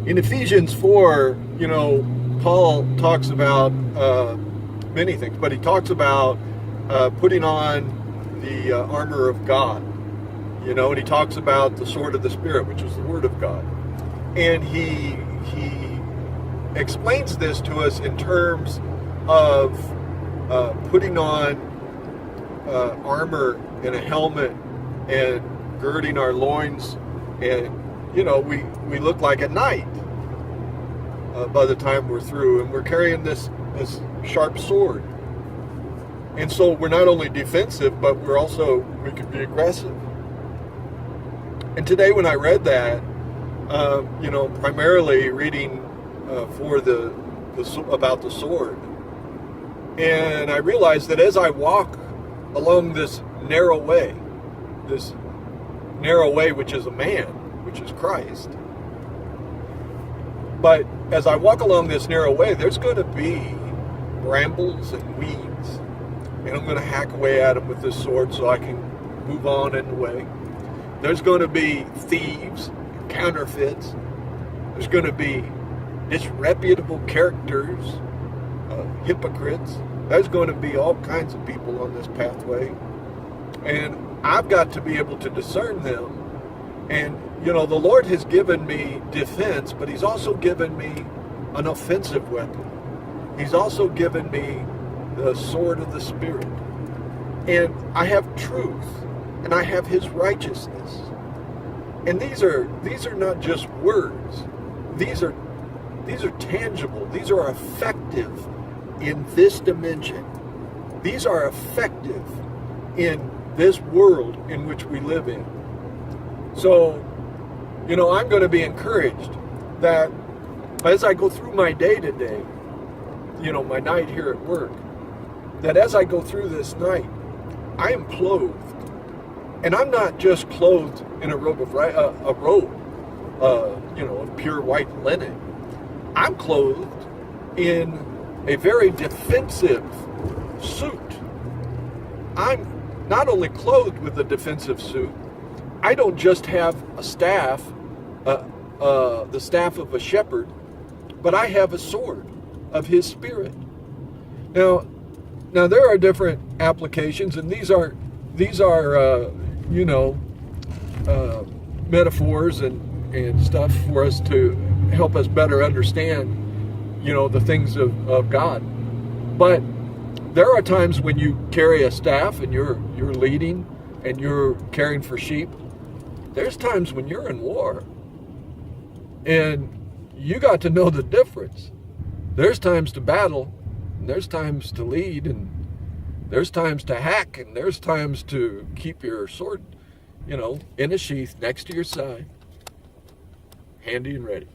In Ephesians 4, Paul talks about many things, but he talks about putting on the armor of God, and he talks about the sword of the Spirit, which is the Word of God. And he explains this to us in terms of putting on armor and a helmet and girding our loins, and we look like a knight by the time we're through, and we're carrying this sharp sword. And so we're not only defensive, but we can be aggressive. And today when I read that, primarily reading about the sword, and I realized that as I walk along this narrow way which is a man, which is Christ, but as I walk along this narrow way, there's going to be brambles and weeds, and I'm going to hack away at them with this sword so I can move on in the way. There's going to be thieves, counterfeits. There's going to be disreputable characters, hypocrites. There's going to be all kinds of people on this pathway, and I've got to be able to discern them. And the Lord has given me defense, but He's also given me an offensive weapon. He's also given me the sword of the Spirit. And I have truth, and I have His righteousness. And these are not just words. These are tangible. These are effective in this dimension. These are effective in this world in which we live in. So, I'm going to be encouraged that as I go through my day to day, my night here at work, that as I go through this night, I am clothed. And I'm not just clothed in a robe of pure white linen. I'm clothed in a very defensive suit. I'm not only clothed with a defensive suit, I don't just have a staff, the staff of a shepherd, but I have a sword of His Spirit. Now there are different applications, and these are metaphors and stuff for us to help us better understand, the things of God. But there are times when you carry a staff and you're leading and you're caring for sheep. There's times when you're in war, and you got to know the difference. There's times to battle, and there's times to lead, and there's times to hack, and there's times to keep your sword, in a sheath next to your side, handy and ready.